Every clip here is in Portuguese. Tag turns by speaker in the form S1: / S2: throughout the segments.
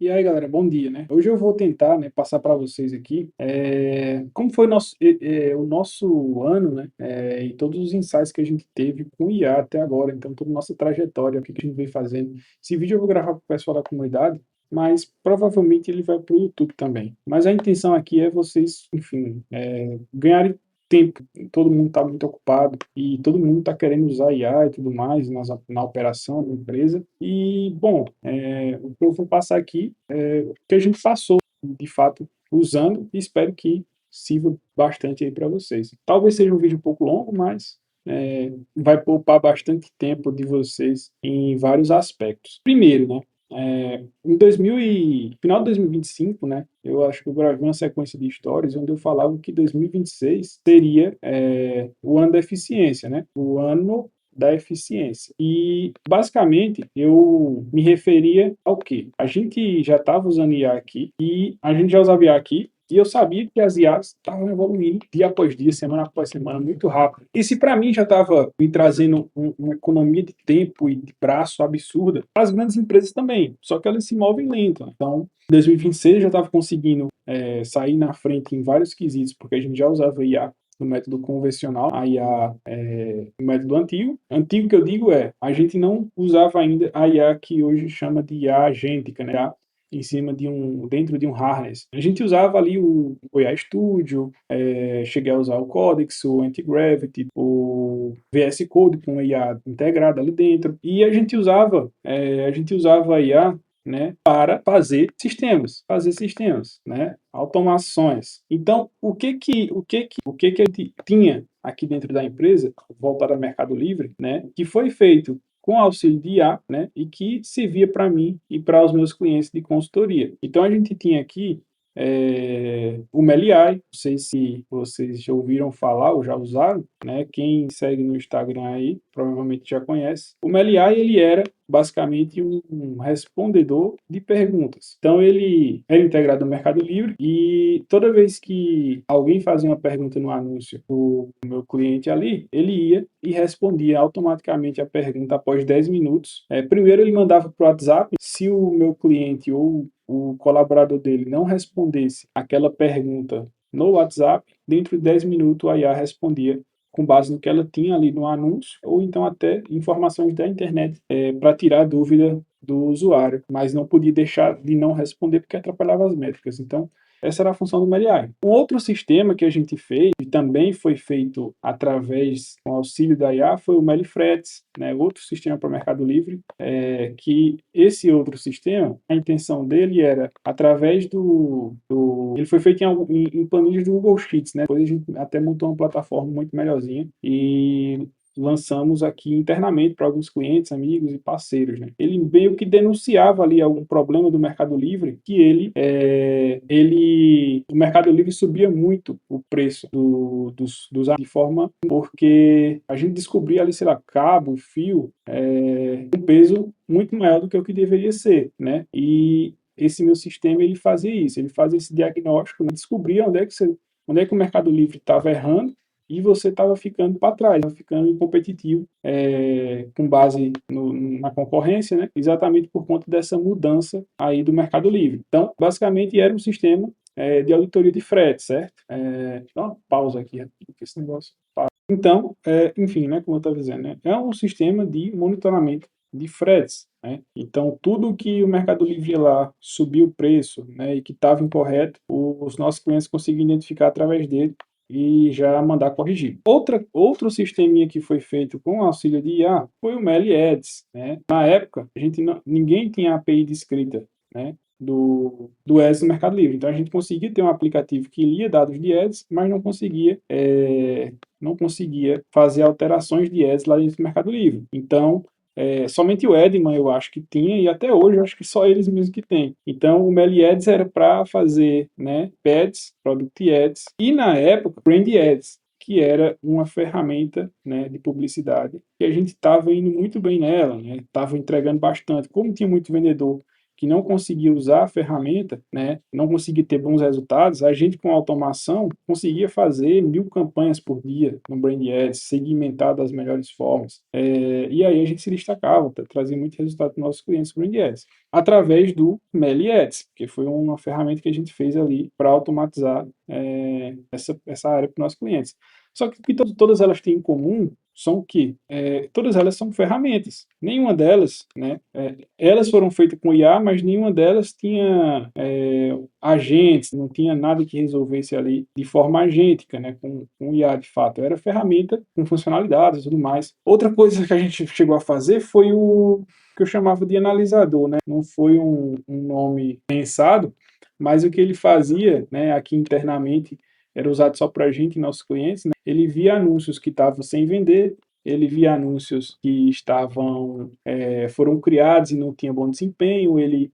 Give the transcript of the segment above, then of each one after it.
S1: E aí, galera, bom dia, né? Hoje eu vou tentar, né, passar para vocês aqui como foi o nosso ano, né, e todos os insights que a gente teve com o IA até agora, então toda a nossa trajetória, o que a gente vem fazendo. Esse vídeo eu vou gravar para o pessoal da comunidade, mas provavelmente ele vai para o YouTube também. Mas a intenção aqui é vocês, enfim, ganharem tempo. Todo mundo está muito ocupado e todo mundo está querendo usar IA e tudo mais na operação da empresa. E, bom, o que eu vou passar aqui é o que a gente passou, de fato, usando e espero que sirva bastante aí para vocês. Talvez seja um vídeo um pouco longo, mas vai poupar bastante tempo de vocês em vários aspectos. Primeiro, né, em final de 2025, né, eu acho que eu gravei uma sequência de stories onde eu falava que 2026 seria o ano da eficiência, né, o ano da eficiência. E, basicamente, eu me referia ao quê? A gente já estava usando IA aqui, e a gente já usava IA aqui, e eu sabia que as IAs estavam evoluindo dia após dia, semana após semana, muito rápido. E se para mim já estava me trazendo uma economia de tempo e de braço absurda, as grandes empresas também, só que elas se movem lento. Então, em 2026 eu já estava conseguindo sair na frente em vários quesitos, porque a gente já usava IA no método convencional, a IA o método antigo. Antigo que eu digo a gente não usava ainda a IA que hoje chama de IA agêntica, né? Em cima dentro de um harness. A gente usava ali o IA Studio, cheguei a usar o Codex, o Anti-Gravity, o VS Code com IA integrada ali dentro, e a gente usava a IA, né, para fazer sistemas, né, automações. Então, o que que a gente tinha aqui dentro da empresa, voltada ao Mercado Livre, né, que foi feito com auxílio de IA, né, e que servia para mim e para os meus clientes de consultoria. Então, a gente tinha aqui o Meliai, não sei se vocês já ouviram falar ou já usaram, né? Quem segue no Instagram aí provavelmente já conhece. O Meliai, ele era basicamente um respondedor de perguntas. Então ele era integrado no Mercado Livre e toda vez que alguém fazia uma pergunta no anúncio do meu cliente ali, ele ia e respondia automaticamente a pergunta após 10 minutos. Primeiro ele mandava para o WhatsApp, se o meu cliente ou o colaborador dele não respondesse aquela pergunta no WhatsApp, dentro de 10 minutos a IA respondia com base no que ela tinha ali no anúncio, ou então até informações da internet para tirar a dúvida do usuário, mas não podia deixar de não responder porque atrapalhava as métricas. Então, essa era a função do Meliai. Um outro sistema que a gente fez, e também foi feito através do auxílio da IA, foi o Melifretes, né, outro sistema para o Mercado Livre, que esse outro sistema, a intenção dele era, através ele foi feito em planilhas do Google Sheets, né, depois a gente até montou uma plataforma muito melhorzinha, e lançamos aqui internamente para alguns clientes, amigos e parceiros, né? Ele meio que denunciava ali algum problema do Mercado Livre, que o Mercado Livre subia muito o preço dos de forma porque a gente descobria ali, sei lá, cabo, fio, um peso muito maior do que o que deveria ser, né? E esse meu sistema ele fazia isso, ele fazia esse diagnóstico, né? Descobria onde é que o Mercado Livre estava errando e você estava ficando para trás, estava ficando incompetitivo com base na concorrência, né? Exatamente por conta dessa mudança aí do Mercado Livre. Então, basicamente, era um sistema de auditoria de frete, certo? Dá uma pausa aqui, porque esse negócio... Então, enfim, né, como eu estava dizendo, né, é um sistema de monitoramento de fretes, né? Então, tudo que o Mercado Livre lá subiu o preço, né, e que estava incorreto, os nossos clientes conseguiam identificar através dele e já mandar corrigir. Outro sisteminha que foi feito com auxílio de IA foi o MeliAds, né? Na época, ninguém tinha API de escrita, né, do Ads no Mercado Livre. Então a gente conseguia ter um aplicativo que lia dados de Ads, mas não conseguia fazer alterações de ads lá dentro do Mercado Livre. Então, somente o Edman eu acho que tinha, e até hoje eu acho que só eles mesmos que têm. Então, o Meli Ads era para fazer, né, Ads, Product Ads, e na época, Brand Ads, que era uma ferramenta, né, de publicidade, que a gente estava indo muito bem nela, né, estava entregando bastante. Como tinha muito vendedor que não conseguia usar a ferramenta, né, não conseguia ter bons resultados, a gente com automação conseguia fazer 1000 campanhas por dia no Brand Ads, segmentar das melhores formas. E aí a gente se destacava, trazia muito resultado para os nossos clientes no Brand Ads, através do Meli Ads, que foi uma ferramenta que a gente fez ali para automatizar essa área para os nossos clientes. Só que o que todas elas têm em comum são o quê? Todas elas são ferramentas. Nenhuma delas, né? Elas foram feitas com IA, mas nenhuma delas tinha agentes, não tinha nada que resolvesse ali de forma agêntica, né? Com IA de fato. Era ferramenta com funcionalidades e tudo mais. Outra coisa que a gente chegou a fazer foi o que eu chamava de analisador, né? Não foi um nome pensado, mas o que ele fazia, né, aqui internamente, era usado só para a gente e nossos clientes, né? Ele via anúncios que estavam sem vender, ele via anúncios que foram criados e não tinham bom desempenho, ele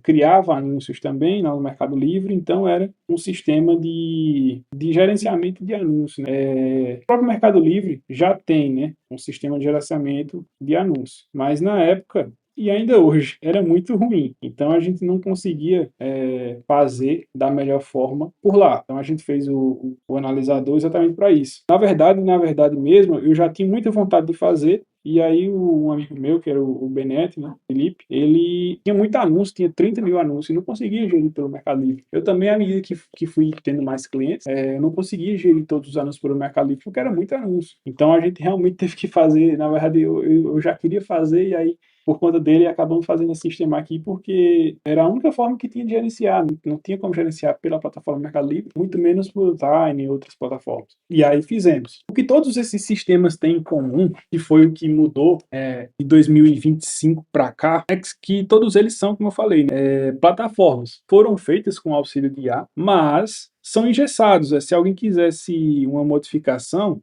S1: criava anúncios também no Mercado Livre, então era um sistema de gerenciamento de anúncios, né? O próprio Mercado Livre já tem, né, um sistema de gerenciamento de anúncios, mas na época e ainda hoje era muito ruim. Então a gente não conseguia fazer da melhor forma por lá. Então a gente fez o analisador exatamente para isso. Na verdade mesmo, eu já tinha muita vontade de fazer. E aí um amigo meu, que era o Benete, né, Felipe, ele tinha muito anúncio, tinha 30 mil anúncios, e não conseguia gerir pelo Mercado Livre. Eu também, à medida que fui tendo mais clientes, eu não conseguia gerir todos os anúncios pelo Mercado Livre, porque era muito anúncio. Então a gente realmente teve que fazer, na verdade eu já queria fazer, e aí por conta dele, acabamos fazendo esse sistema aqui, porque era a única forma que tinha de gerenciar, não tinha como gerenciar pela plataforma Mercado Livre, muito menos por Tiny e outras plataformas. E aí fizemos. O que todos esses sistemas têm em comum, que foi o que mudou de 2025 para cá, é que todos eles são, como eu falei, né, plataformas. Foram feitas com auxílio de IA, mas são engessados. Se alguém quisesse uma modificação,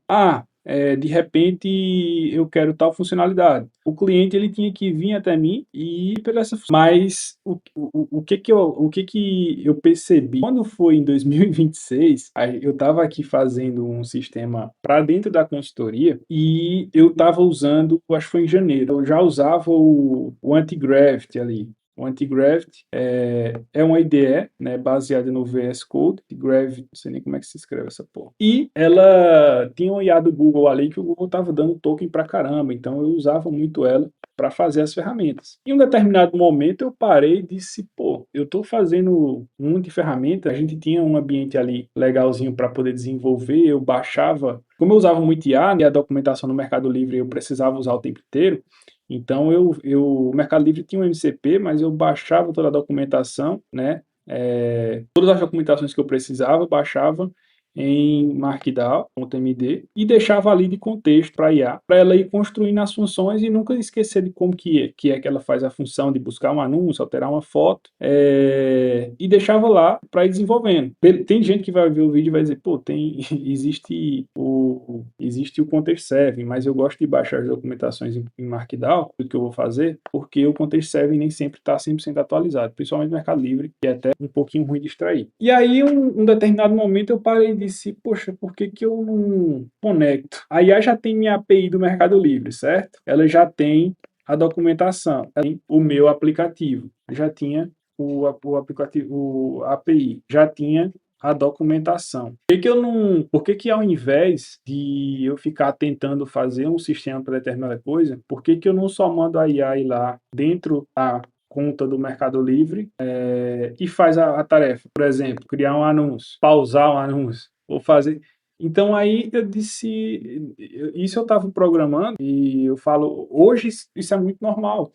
S1: de repente eu quero tal funcionalidade. O cliente ele tinha que vir até mim e ir pela essa. Mas o que que eu percebi quando foi em 2026, eu estava aqui fazendo um sistema para dentro da consultoria e eu estava usando, acho que foi em janeiro, eu já usava o Anti-Graft ali. O Anti-Graft é uma IDE, né, baseada no VS Code. Anti-Graft, não sei nem como é que se escreve essa porra. E ela tinha um IA do Google ali que o Google estava dando token pra caramba, então eu usava muito ela para fazer as ferramentas. Em um determinado momento eu parei e disse, eu estou fazendo um monte de ferramenta, a gente tinha um ambiente ali legalzinho para poder desenvolver, eu baixava, como eu usava muito IA e a documentação no Mercado Livre eu precisava usar o tempo inteiro, então o Mercado Livre tinha um MCP, mas eu baixava toda a documentação, né? Todas as documentações que eu precisava, baixava em Markdown.md e deixava ali de contexto para a IA, para ela ir construindo as funções e nunca esquecer de como que é que ela faz a função de buscar um anúncio, alterar uma foto, e deixava lá para ir desenvolvendo. Tem gente que vai ver o vídeo e vai dizer, existe o Context Serving, mas eu gosto de baixar as documentações em Markdown, do que eu vou fazer, porque o Context Serving nem sempre está 100% atualizado, principalmente no Mercado Livre, que é até um pouquinho ruim de extrair. E aí, um determinado momento, eu parei e disse, poxa, por que eu não conecto? A IA já tem minha API do Mercado Livre, certo? Ela já tem a documentação, tem o meu aplicativo, já tinha o aplicativo, o API, já tinha a documentação. Por que ao invés de eu ficar tentando fazer um sistema para determinada coisa, por que eu não só mando a IA ir lá dentro da conta do Mercado Livre e faz a tarefa? Por exemplo, criar um anúncio, pausar um anúncio, ou fazer... Então aí eu disse, isso eu estava programando e eu falo, hoje isso é muito normal.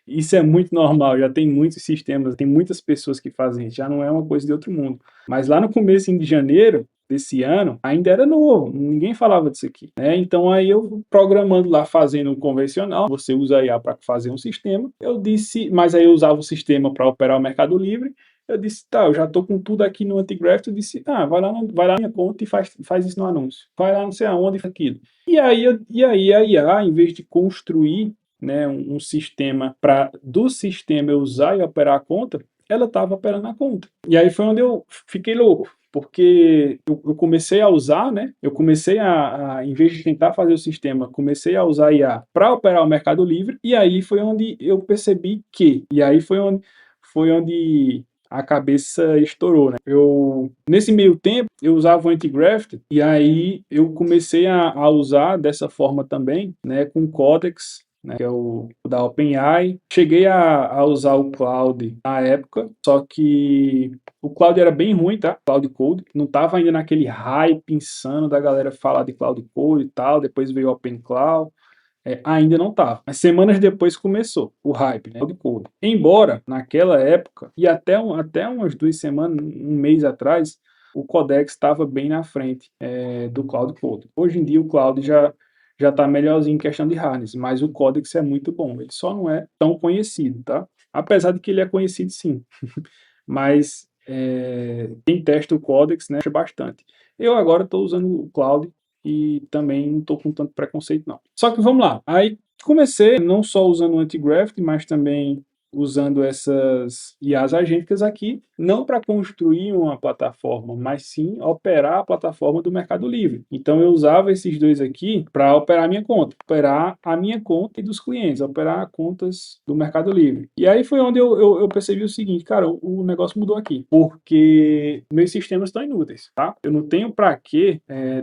S1: Isso é muito normal, já tem muitos sistemas, tem muitas pessoas que fazem isso, já não é uma coisa de outro mundo. Mas lá no começo de janeiro desse ano, ainda era novo, ninguém falava disso aqui, né? Então aí eu programando lá, fazendo o convencional, você usa a IA para fazer um sistema, eu disse, mas aí eu usava o sistema para operar o Mercado Livre, eu disse, eu já estou com tudo aqui no Antigraft, eu disse, vai lá na minha conta e faz isso no anúncio, vai lá não sei aonde e faz aquilo. E aí a IA, em vez de construir, né, um sistema do sistema eu usar e operar a conta, ela estava operando a conta. E aí foi onde eu fiquei louco, porque eu comecei a usar, né? Eu comecei em vez de tentar fazer o sistema, comecei a usar IA para operar o Mercado Livre, e aí foi onde eu percebi e aí foi onde a cabeça estourou, né? Nesse meio tempo, eu usava o Antigraft, e aí eu comecei a usar dessa forma também, né, com o Codex, né, que é o da OpenAI. Cheguei a usar o Claude na época, só que o Claude era bem ruim, tá? Cloud Code. Não estava ainda naquele hype insano da galera falar de Cloud Code e tal. Depois veio o Open Cloud. Ainda não estava. Mas semanas depois começou o hype, né, do Code. Embora, naquela época, e até umas 2 semanas, um mês atrás, o Codex estava bem na frente do Cloud Code. Hoje em dia o Cloud já está melhorzinho em questão de harness, mas o Codex é muito bom. Ele só não é tão conhecido, tá? Apesar de que ele é conhecido sim. Mas quem testa o Codex, né, acha bastante. Eu agora estou usando o Cloud e também não estou com tanto preconceito, não. Só que vamos lá. Aí comecei não só usando o Antigraft, mas também usando essas IAs agênticas aqui, não para construir uma plataforma, mas sim operar a plataforma do Mercado Livre. Então eu usava esses dois aqui para operar a minha conta, operar a minha conta e dos clientes, operar contas do Mercado Livre. E aí foi onde eu percebi o seguinte, cara, o negócio mudou aqui, porque meus sistemas estão inúteis, tá? Eu não tenho para que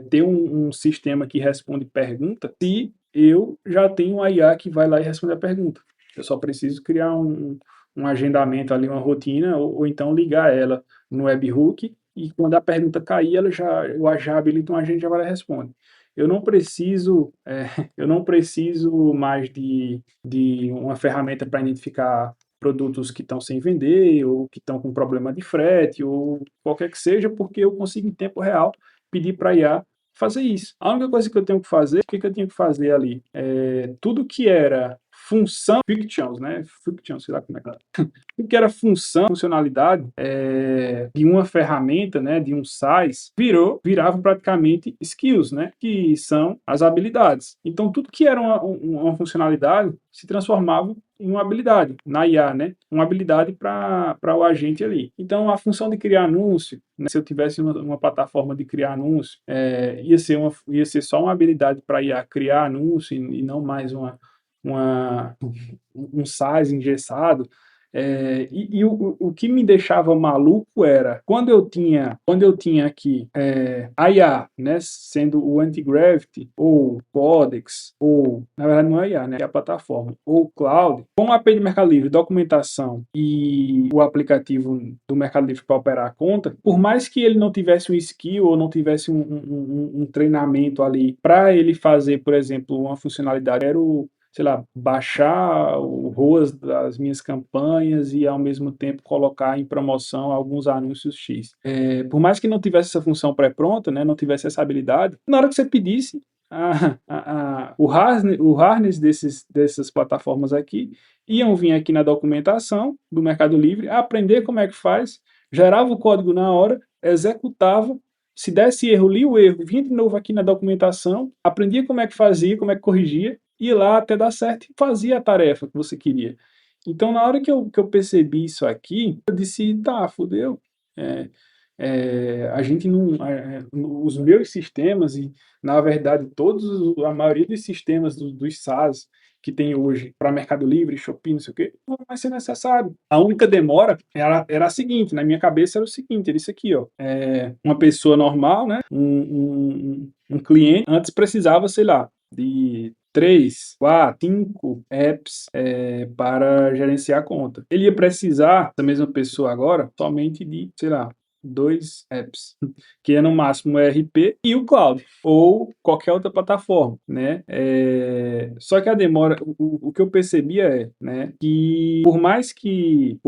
S1: ter um sistema que responde pergunta se eu já tenho uma IA que vai lá e responde a pergunta. Eu só preciso criar um agendamento ali, uma rotina, ou então ligar ela no webhook e quando a pergunta cair, eu já habilito um agente e já vai lá e responde. Eu não preciso, eu não preciso mais de uma ferramenta para identificar produtos que estão sem vender ou que estão com problema de frete ou qualquer que seja, porque eu consigo em tempo real pedir para a IA fazer isso. A única coisa que eu tenho que fazer, o que eu tinha que fazer ali? Tudo que era função, fictions, né? Fictions, sei lá como é que é. Tudo que era funcionalidade de uma ferramenta, né, de um SaaS, virava praticamente skills, né, que são as habilidades. Então, tudo que era uma funcionalidade se transformava em uma habilidade, na IA, né, uma habilidade para o agente ali. Então, a função de criar anúncio, né, se eu tivesse uma plataforma de criar anúncio, ia ser só uma habilidade para a IA criar anúncio e não mais um SaaS engessado. E o que me deixava maluco era quando eu tinha aqui a IA, né, sendo o Antigraft ou Codex, ou na verdade não é IA, né, é a plataforma, ou Cloud, com a API do Mercado Livre, documentação e o aplicativo do Mercado Livre para operar a conta, por mais que ele não tivesse um skill ou não tivesse um treinamento ali para ele fazer, por exemplo, uma funcionalidade, era sei lá, baixar o ROAS das minhas campanhas e ao mesmo tempo colocar em promoção alguns anúncios X. Por mais que não tivesse essa função pré-pronta, né, não tivesse essa habilidade, na hora que você pedisse, o harness dessas plataformas aqui iam vir aqui na documentação do Mercado Livre, aprender como é que faz, gerava o código na hora, executava, se desse erro, lia o erro, vinha de novo aqui na documentação, aprendia como é que fazia, como é que corrigia, ia lá até dar certo e fazia a tarefa que você queria. Então, na hora que eu percebi isso aqui, eu disse, tá, fudeu. A gente não. Os meus sistemas, e na verdade, a maioria dos sistemas dos SaaS que tem hoje para Mercado Livre, Shopee, não sei o quê, não vai ser necessário. A única demora era a seguinte, na minha cabeça era o seguinte, era isso aqui, ó. Uma pessoa normal, né? Um cliente, antes precisava, sei lá, de 3, 4, 5 apps para gerenciar a conta. Ele ia precisar, da mesma pessoa agora, somente de, sei lá, 2 apps, que é no máximo o ERP e o Cloud, ou qualquer outra plataforma, né? Só que a demora, o que eu percebia né, que por mais que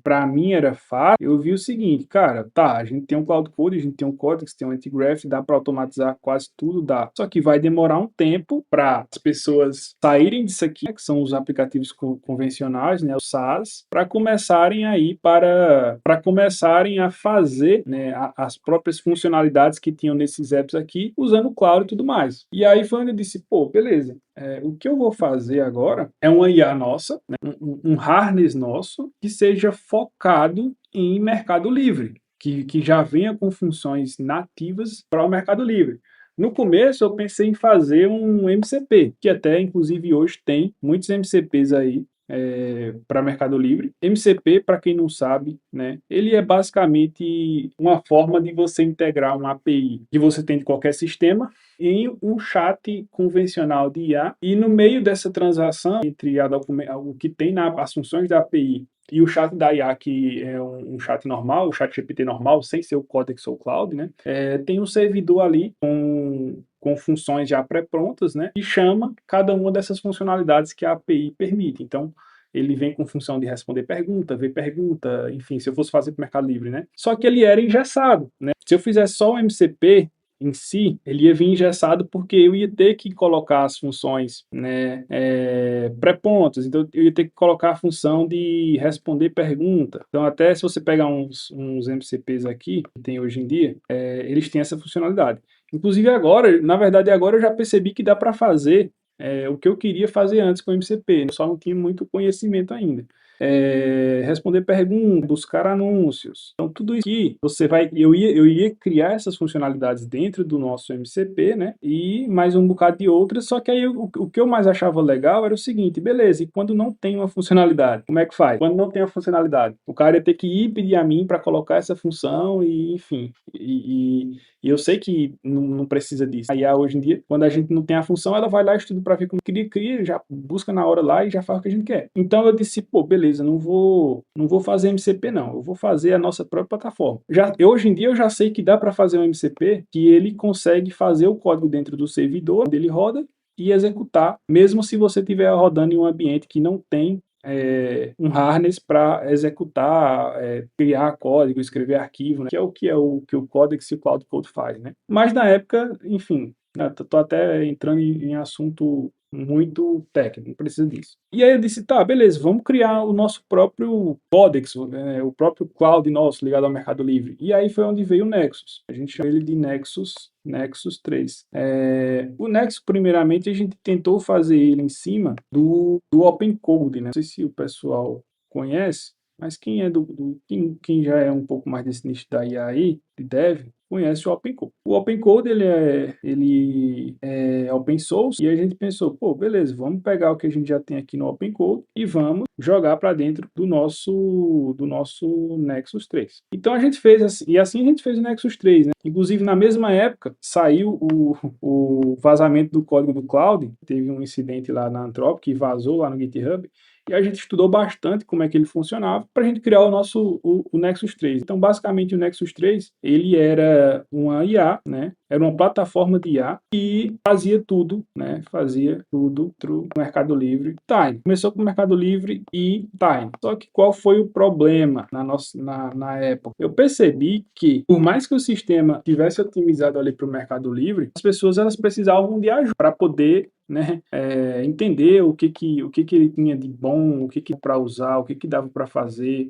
S1: para mim era fácil, eu vi o seguinte, cara, tá, a gente tem um Cloud Code, a gente tem um Codex, tem um Antigraph, dá para automatizar quase tudo, dá. Só que vai demorar um tempo para as pessoas saírem disso aqui, né, que são os aplicativos convencionais, né, os SaaS, para começarem aí para começarem a fazer, né, as próprias funcionalidades que tinham nesses apps aqui, usando o cloud e tudo mais. E aí foi onde eu disse, pô, beleza, o que eu vou fazer agora é uma IA nossa, né, um harness nosso, que seja focado em Mercado Livre. que já venha com funções nativas para o Mercado Livre. No começo eu pensei em fazer um MCP, que até inclusive hoje tem muitos MCPs aí para Mercado Livre. MCP, para quem não sabe, né, ele é basicamente uma forma de você integrar uma API que você tem de qualquer sistema em um chat convencional de IA, e no meio dessa transação entre o que tem as funções da API e o chat da IA, que é um chat normal, o chat GPT normal, sem ser o Codex ou Cloud, né? Tem um servidor ali com funções já pré-prontas, né? E chama cada uma dessas funcionalidades que a API permite. Então, ele vem com função de responder pergunta, ver pergunta, enfim, se eu fosse fazer para o Mercado Livre, né? Só que ele era engessado, né? Se eu fizesse só o MCP, em si, ele ia vir engessado porque eu ia ter que colocar as funções, né, pré-pontas, então eu ia ter que colocar a função de responder pergunta. Então até se você pegar uns MCPs aqui, que tem hoje em dia, eles têm essa funcionalidade. Inclusive agora, na verdade agora eu já percebi que dá para fazer o que eu queria fazer antes com o MCP, eu só não tinha muito conhecimento ainda. Responder perguntas, buscar anúncios. Então, tudo isso aqui, eu ia criar essas funcionalidades dentro do nosso MCP, né? E mais um bocado de outras, só que aí o que eu mais achava legal era o seguinte, beleza, e quando não tem uma funcionalidade, como é que faz? Quando não tem a funcionalidade, o cara ia ter que ir pedir a mim para colocar essa função e, enfim, e eu sei que não precisa disso. A IA hoje em dia, quando a gente não tem a função, ela vai lá, estuda para ver como cria, já busca na hora lá e já faz o que a gente quer. Então eu disse, pô, beleza, não vou fazer MCP não, eu vou fazer a nossa própria plataforma. Hoje em dia eu já sei que dá para fazer um MCP que ele consegue fazer o código dentro do servidor, onde ele roda, e executar, mesmo se você estiver rodando em um ambiente que não tem um harness para executar, criar código, escrever arquivo, né? Que é o que o Codex e o Cloud Code faz, né? Mas na época, enfim, estou até entrando em assunto muito técnico, não precisa disso. E aí eu disse, tá, beleza, vamos criar o nosso próprio Codex, o próprio cloud nosso ligado ao Mercado Livre. E aí foi onde veio o Nexus. A gente chama ele de Nexus 3. O Nexus, primeiramente, a gente tentou fazer ele em cima do Open Code, né? Não sei se o pessoal conhece, mas quem quem já é um pouco mais desse nicho da IA aí, de dev, conhece o Open Code. O Open Code ele é open source, e a gente pensou, pô, beleza, vamos pegar o que a gente já tem aqui no Open Code e vamos jogar para dentro do nosso Nexus 3. Então a gente fez assim, e assim a gente fez o Nexus 3, né? Inclusive na mesma época saiu o vazamento do código do Cloud, teve um incidente lá na Anthropic que vazou lá no GitHub, e a gente estudou bastante como é que ele funcionava para a gente criar o Nexus 3. Então, basicamente, o Nexus 3, ele era uma IA, né? Era uma plataforma de IA que fazia tudo, né? Fazia tudo pro Mercado Livre Time. Começou com o Mercado Livre e Time. Só que qual foi o problema na época? Eu percebi que, por mais que o sistema tivesse otimizado ali para o Mercado Livre, as pessoas elas precisavam de ajuda para poder, né, entender o que ele tinha de bom, o que para usar, o que dava para fazer,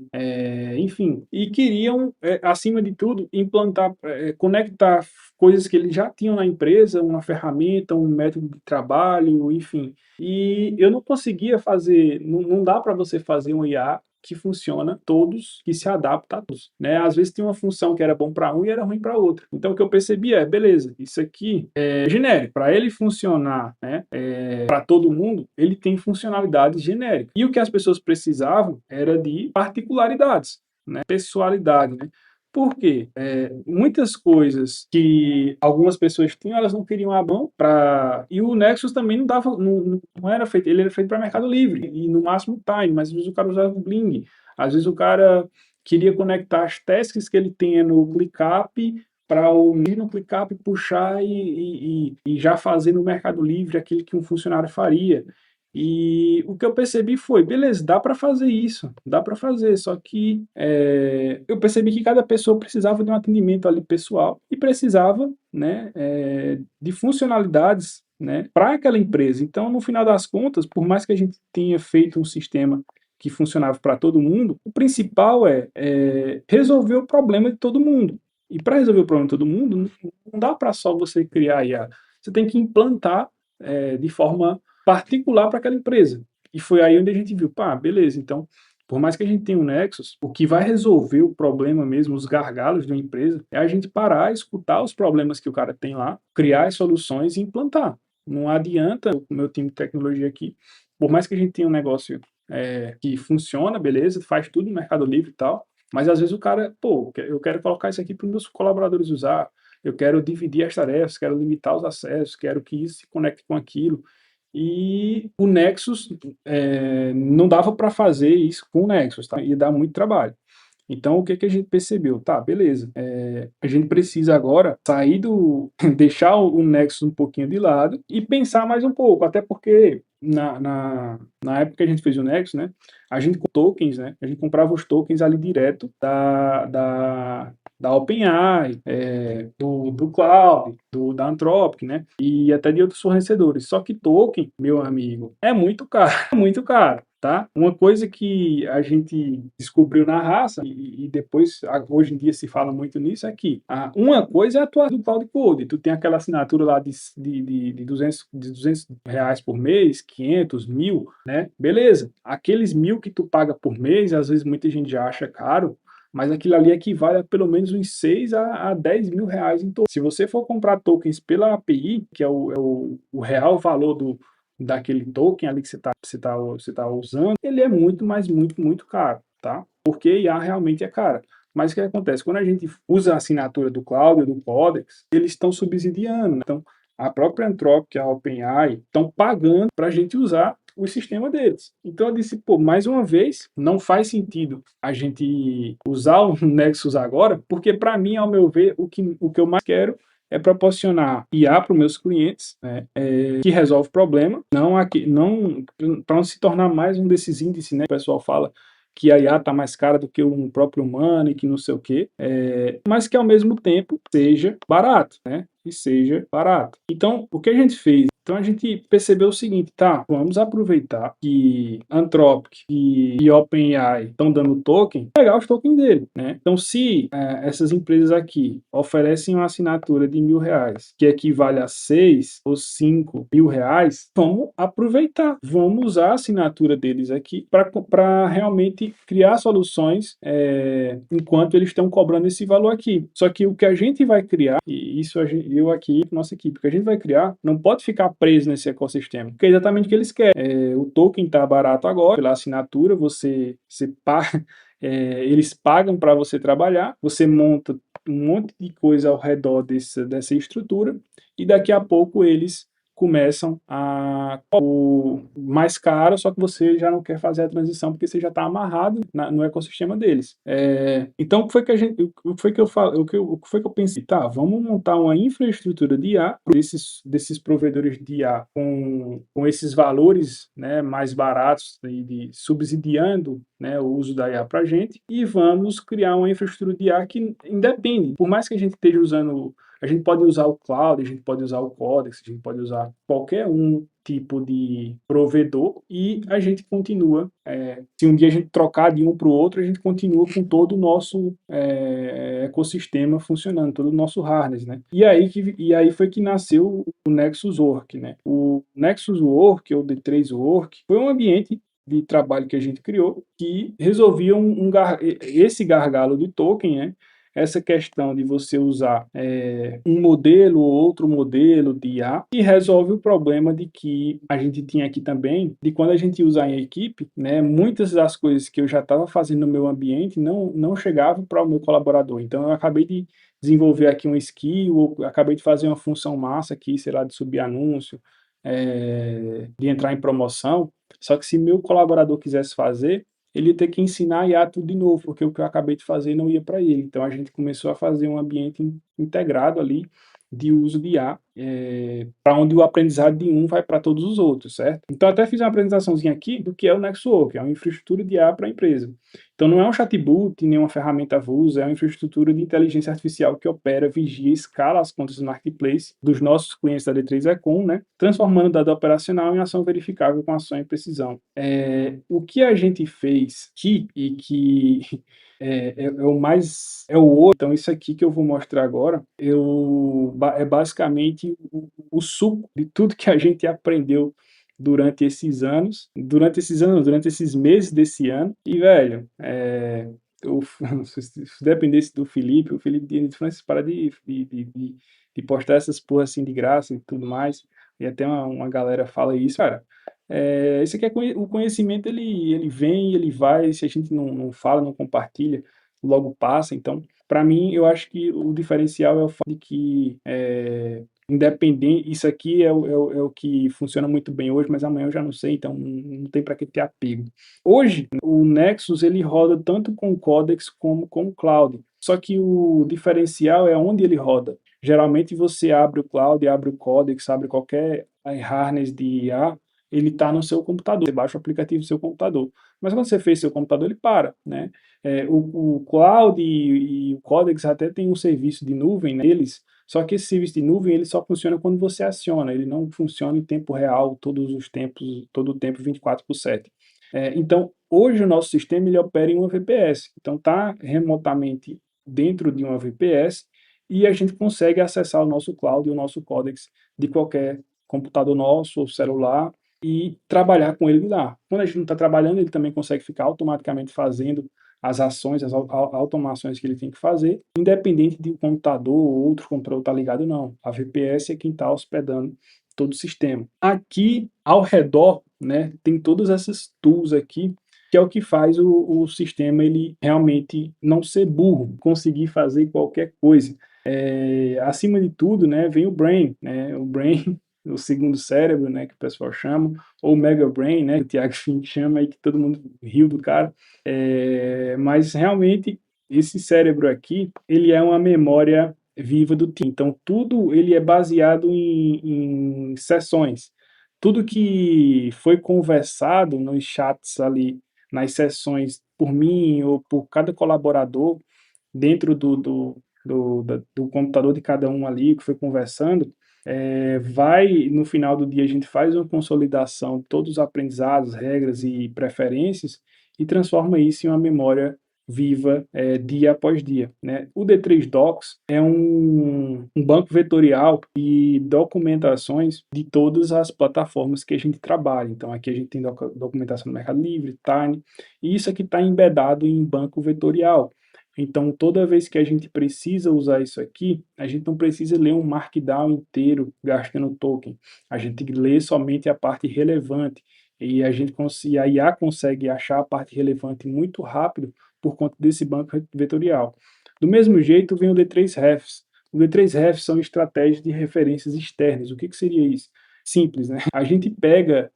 S1: enfim, e queriam, acima de tudo, implantar, conectar coisas que eles já tinham na empresa, uma ferramenta, um método de trabalho, enfim. E eu não conseguia fazer, não dá para você fazer um IA que funciona todos, que se adapta a todos, né? Às vezes tem uma função que era bom para um e era ruim para outro. Então o que eu percebi beleza, isso aqui é genérico. Para ele funcionar, né, para todo mundo, ele tem funcionalidades genéricas. E o que as pessoas precisavam era de particularidades, né, pessoalidade, né? Por quê? Muitas coisas que algumas pessoas tinham, elas não queriam a mão para. E o Nexus também não dava, não era feito, ele era feito para Mercado Livre, e no máximo Time, mas às vezes o cara usava o Bling, às vezes o cara queria conectar as tasks que ele tinha no ClickUp para o no ClickUp puxar e já fazer no Mercado Livre aquilo que um funcionário faria. E o que eu percebi foi, beleza, dá para fazer isso, dá para fazer, só que eu percebi que cada pessoa precisava de um atendimento ali pessoal e precisava, né, de funcionalidades, né, para aquela empresa. Então, no final das contas, por mais que a gente tenha feito um sistema que funcionava para todo mundo, o principal é resolver o problema de todo mundo. E para resolver o problema de todo mundo, não dá para só você criar IA. Você tem que implantar de forma particular para aquela empresa. E foi aí onde a gente viu, pá, beleza, então Por mais que a gente tenha um Nexus, o que vai resolver o problema mesmo, os gargalos de uma empresa, é a gente parar, escutar os problemas que o cara tem lá, criar as soluções e implantar. Não adianta o meu time de tecnologia aqui, por mais que a gente tenha um negócio que funciona, beleza, faz tudo no Mercado Livre e tal, mas às vezes o cara, pô, eu quero colocar isso aqui para os meus colaboradores usar, eu quero dividir as tarefas, quero limitar os acessos, quero que isso se conecte com aquilo. E o Nexus, não dava para fazer isso com o Nexus, tá? Ia dar muito trabalho. Então, o que que a gente percebeu? Tá, beleza. A gente precisa agora sair deixar o Nexus um pouquinho de lado e pensar mais um pouco, até porque na época que a gente fez o Nexus, né, a gente com tokens, né, a gente comprava os tokens ali direto da OpenAI, do Cloud, da Anthropic, né, e até de outros fornecedores. Só que token, meu amigo, é muito caro, é muito caro. Tá? Uma coisa que a gente descobriu na raça, e depois, hoje em dia se fala muito nisso, é que uma coisa é a tua do Cloud Code. Tu tem aquela assinatura lá de 200 reais por mês, 500, 1000, né? Beleza. Aqueles 1000 que tu paga por mês, às vezes muita gente já acha caro, mas aquilo ali equivale a pelo menos uns 6 a 10 mil reais em tokens. Se você for comprar tokens pela API, que é o real valor daquele token ali que você tá usando, ele é muito, mas muito, muito caro, tá? Porque IA realmente é cara. Mas o que acontece? Quando a gente usa a assinatura do Cloud, do Codex, eles estão subsidiando, né? Então, a própria Anthropic, a OpenAI, estão pagando para a gente usar o sistema deles. Então eu disse, pô, mais uma vez, não faz sentido a gente usar o Nexus agora, porque para mim, ao meu ver, o que eu mais quero é proporcionar IA para os meus clientes, né, que resolve o problema, não para não se tornar mais um desses índices, né, que o pessoal fala que a IA está mais cara do que um próprio humano e que não sei o quê, mas que ao mesmo tempo seja barato, né? E seja barato. Então, o que a gente fez? Então a gente percebeu o seguinte, tá, vamos aproveitar que Anthropic e OpenAI estão dando token, pegar os tokens dele, né? Então se essas empresas aqui oferecem uma assinatura de R$ 1.000, que equivale a 6 ou 5 mil reais, vamos aproveitar, vamos usar a assinatura deles aqui para realmente criar soluções enquanto eles estão cobrando esse valor aqui. Só que o que a gente vai criar, e isso eu aqui, nossa equipe, o que a gente vai criar, não pode ficar preso nesse ecossistema, porque é exatamente o que eles querem. O token está barato agora, pela assinatura, você paga, eles pagam para você trabalhar, você monta um monte de coisa ao redor dessa estrutura, e daqui a pouco eles começam o mais caro, só que você já não quer fazer a transição porque você já está amarrado no ecossistema deles. Então, o que foi que eu falei, o que foi que eu pensei? Tá, vamos montar uma infraestrutura de IA desses provedores de IA com esses valores, né, mais baratos subsidiando, né, o uso da IA para a gente, e vamos criar uma infraestrutura de IA que independe, por mais que a gente esteja usando. A gente pode usar o Cloud, a gente pode usar o Codex, a gente pode usar qualquer tipo de provedor e a gente continua. Se um dia a gente trocar de um para o outro, a gente continua com todo o nosso ecossistema funcionando, todo o nosso harness, né? E aí foi que nasceu o Nexus Work, né? O Nexus Work, ou D3 Work, foi um ambiente de trabalho que a gente criou que resolvia esse gargalo de token, né? Essa questão de você usar um modelo ou outro modelo de IA e resolve o problema de que a gente tinha aqui também, de quando a gente usa em equipe, né, muitas das coisas que eu já estava fazendo no meu ambiente não chegavam para o meu colaborador. Então eu acabei de desenvolver aqui um skill, ou acabei de fazer uma função massa aqui, sei lá, de subir anúncio, de entrar em promoção, só que se meu colaborador quisesse fazer, ele ia ter que ensinar a IA tudo de novo, porque o que eu acabei de fazer não ia para ele. Então a gente começou a fazer um ambiente integrado ali de uso de IA, para onde o aprendizado de um vai para todos os outros, certo? Então até fiz uma apresentaçãozinha aqui do que é o Nextwork, é uma infraestrutura de IA para a empresa. Então não é um chatbot, nem uma ferramenta avulsa, é uma infraestrutura de inteligência artificial que opera, vigia e escala as contas do marketplace dos nossos clientes da D3 Econ, né? Transformando o dado operacional em ação verificável com ação e precisão. O que a gente fez aqui e que é o ouro. Então, isso aqui que eu vou mostrar agora é basicamente o suco de tudo que a gente aprendeu durante esses meses desse ano. E, velho, se dependesse do Felipe, o Felipe de Francis para de postar essas porra assim de graça e tudo mais. E até uma galera fala isso, cara. Isso aqui o conhecimento, ele vem, ele vai, se a gente não fala, não compartilha, logo passa. Então, para mim, eu acho que o diferencial é o fato de que independente, isso aqui é o que funciona muito bem hoje, mas amanhã eu já não sei, então não tem para que ter apego. Hoje, o Nexus ele roda tanto com o Codex como com o Cloud, só que o diferencial é onde ele roda. Geralmente você abre o Cloud, abre o Codex, abre qualquer harness de IA, ele está no seu computador, você baixa o aplicativo do seu computador. Mas quando você fez seu computador, ele para, né? O Cloud e o Codex até tem um serviço de nuvem neles, só que esse serviço de nuvem ele só funciona quando você aciona, ele não funciona em tempo real, todos os tempos, todo o tempo 24/7. Então, hoje o nosso sistema ele opera em uma VPS, então está remotamente dentro de uma VPS e a gente consegue acessar o nosso cloud e o nosso codex de qualquer computador nosso ou celular e trabalhar com ele lá. Quando a gente não está trabalhando, ele também consegue ficar automaticamente fazendo as ações, as automações que ele tem que fazer, independente de um computador ou outro computador estar ligado ou não. A VPS é quem está hospedando todo o sistema. Aqui, ao redor, né, tem todas essas tools aqui, que é o que faz o sistema ele realmente não ser burro, conseguir fazer qualquer coisa. Acima de tudo, né, vem o Brain, né, o Brain, o segundo cérebro, né, que o pessoal chama, ou Mega Brain, né, que o Thiago Fink chama aí, que todo mundo riu do cara. Mas realmente esse cérebro aqui, ele é uma memória viva do time. Então tudo ele é baseado em sessões. Tudo que foi conversado nos chats ali, nas sessões por mim ou por cada colaborador dentro do computador de cada um ali que foi conversando, vai, no final do dia, a gente faz uma consolidação de todos os aprendizados, regras e preferências e transforma isso em uma memória viva dia após dia. Né? O D3 Docs é um banco vetorial de documentações de todas as plataformas que a gente trabalha. Então, aqui a gente tem documentação do Mercado Livre, Tiny, e isso aqui está embedado em banco vetorial. Então, toda vez que a gente precisa usar isso aqui, a gente não precisa ler um markdown inteiro gastando token. A gente lê somente a parte relevante e a IA consegue achar a parte relevante muito rápido por conta desse banco vetorial. Do mesmo jeito, vem o D3Refs. O D3Refs são estratégias de referências externas. O que seria isso? Simples, né? A gente pega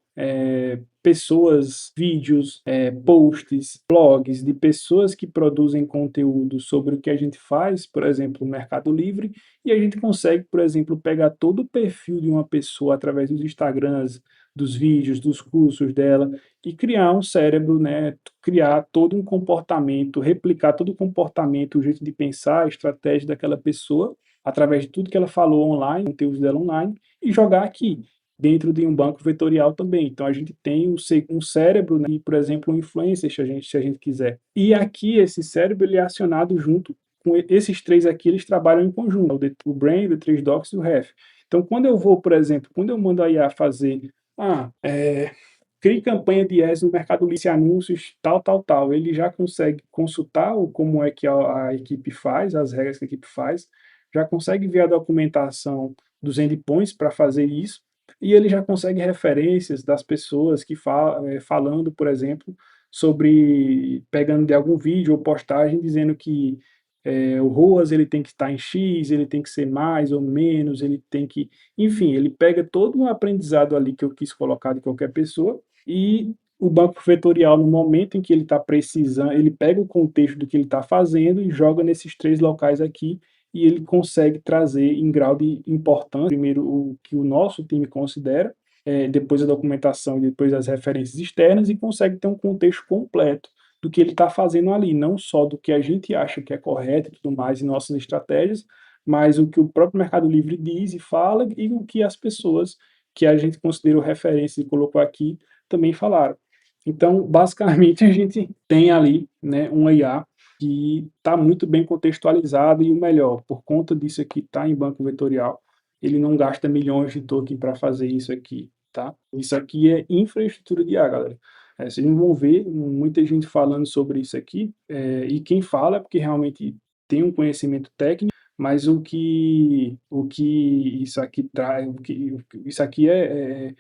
S1: pessoas, vídeos, posts, blogs de pessoas que produzem conteúdo sobre o que a gente faz, por exemplo, no Mercado Livre, e a gente consegue, por exemplo, pegar todo o perfil de uma pessoa através dos Instagrams, dos vídeos, dos cursos dela e criar um cérebro, né, criar todo um comportamento, replicar todo o comportamento, o jeito de pensar, a estratégia daquela pessoa através de tudo que ela falou online, conteúdos dela online e jogar aqui dentro de um banco vetorial também. Então a gente tem um cérebro, né, e, por exemplo, um influencer se a gente quiser. E aqui esse cérebro ele é acionado junto com esses três aqui, eles trabalham em conjunto, o Brain, o D3Docs e o Ref. Então quando eu vou, por exemplo, quando eu mando a IA fazer, crie campanha de ads no Mercado Livre, anúncios, tal, tal, tal, ele já consegue consultar como é que a equipe faz, as regras que a equipe faz, já consegue ver a documentação dos endpoints para fazer isso, e ele já consegue referências das pessoas que falando, por exemplo, sobre pegando de algum vídeo ou postagem dizendo que o ROAS ele tem que estar em X, ele tem que ser mais ou menos, ele tem que, enfim, ele pega todo um aprendizado ali que eu quis colocar de qualquer pessoa e o banco vetorial no momento em que ele está precisando, ele pega o contexto do que ele está fazendo e joga nesses três locais aqui e ele consegue trazer em grau de importância, primeiro o que o nosso time considera, depois a documentação e depois as referências externas e consegue ter um contexto completo do que ele está fazendo ali, não só do que a gente acha que é correto e tudo mais em nossas estratégias, mas o que o próprio Mercado Livre diz e fala e o que as pessoas que a gente considerou referência e colocou aqui também falaram. Então, basicamente, a gente tem ali, né, um IA que está muito bem contextualizado e o melhor, por conta disso aqui, está em banco vetorial, ele não gasta milhões de token para fazer isso aqui. tá? Isso aqui é infraestrutura de IA, galera. Vocês não vão ver muita gente falando sobre isso aqui, e quem fala é porque realmente tem um conhecimento técnico, mas o que isso aqui traz, isso aqui é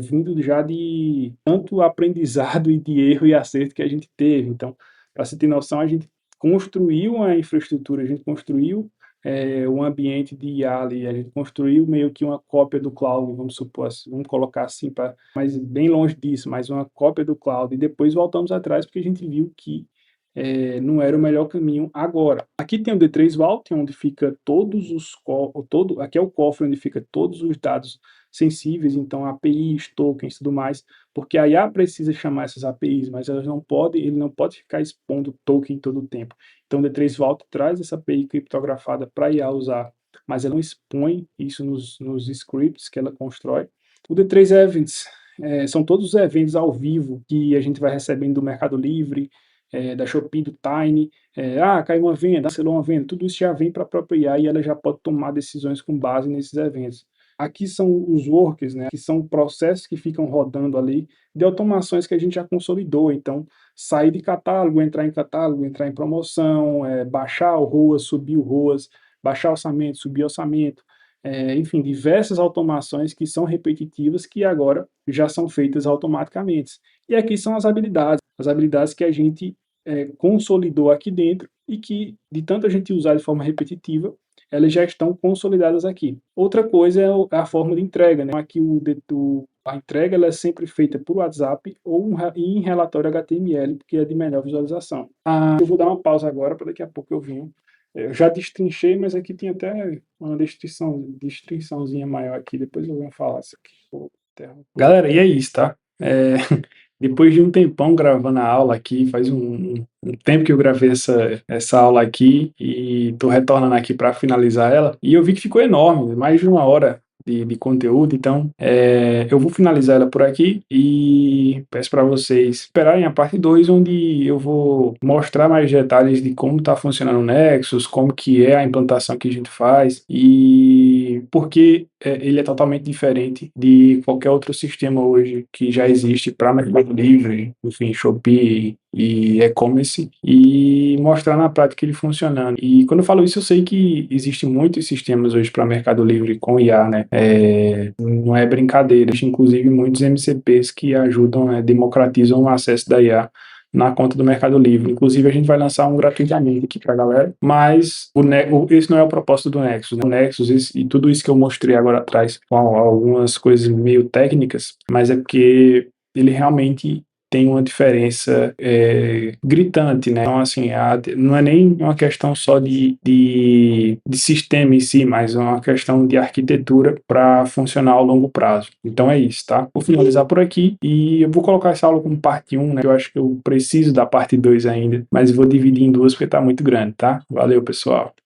S1: vindo já de tanto aprendizado e de erro e acerto que a gente teve. Então, para você ter noção, a gente construiu uma infraestrutura, a gente construiu um ambiente de IA ali, a gente construiu meio que uma cópia do cloud, vamos supor, vamos colocar assim, mas bem longe disso, mas uma cópia do cloud, e depois voltamos atrás porque a gente viu que não era o melhor caminho agora. Aqui tem o D3 Vault, onde fica aqui é o cofre onde fica todos os dados sensíveis, então APIs, tokens, tudo mais, porque a IA precisa chamar essas APIs, mas ele não pode ficar expondo token todo o tempo. Então o D3 Vault traz essa API criptografada para a IA usar, mas ela não expõe isso nos scripts que ela constrói. O D3 Events são todos os eventos ao vivo que a gente vai recebendo do Mercado Livre, da Shopee, do Tiny, caiu uma venda, cancelou uma venda, tudo isso já vem para a própria IA e ela já pode tomar decisões com base nesses eventos. Aqui são os workers, né, que são processos que ficam rodando ali, de automações que a gente já consolidou. Então, sair de catálogo, entrar em promoção, baixar o ROAS, subir o ROAS, baixar orçamento, subir orçamento, enfim, diversas automações que são repetitivas que agora já são feitas automaticamente. E aqui são as habilidades que a gente consolidou aqui dentro e que, de tanto a gente usar de forma repetitiva, elas já estão consolidadas aqui. Outra coisa é a forma de entrega, né? Aqui a entrega ela é sempre feita por WhatsApp ou em relatório HTML, porque é de melhor visualização. Eu vou dar uma pausa agora para daqui a pouco eu venho. Eu já destrinchei, mas aqui tem até uma distinçãozinha maior aqui, depois eu venho falar isso aqui. Galera, e é isso, tá? Depois de um tempão gravando a aula aqui, faz um tempo que eu gravei essa aula aqui e tô retornando aqui para finalizar ela. E eu vi que ficou enorme, mais de 1 hora de conteúdo, então eu vou finalizar ela por aqui e peço para vocês esperarem a parte 2, onde eu vou mostrar mais detalhes de como está funcionando o Nexus, como que é a implantação que a gente faz e porque ele é totalmente diferente de qualquer outro sistema hoje que já existe para Mercado Livre, enfim, Shopee e e-commerce, e mostrar na prática ele funcionando. E quando eu falo isso, eu sei que existem muitos sistemas hoje para Mercado Livre com IA, né? Não é brincadeira. Existem, inclusive, muitos MCPs que ajudam, democratizam o acesso da IA na conta do Mercado Livre. Inclusive, a gente vai lançar um gratuitamente aqui para a galera, mas esse não é o propósito do Nexus, né? O Nexus e tudo isso que eu mostrei agora atrás, com algumas coisas meio técnicas, mas é porque ele realmente tem uma diferença gritante, né? Então, assim, não é nem uma questão só de sistema em si, mas é uma questão de arquitetura para funcionar ao longo prazo. Então é isso, tá? Vou finalizar por aqui e eu vou colocar essa aula como parte 1, né? Eu acho que eu preciso da parte 2 ainda, mas eu vou dividir em duas porque tá muito grande, tá? Valeu, pessoal!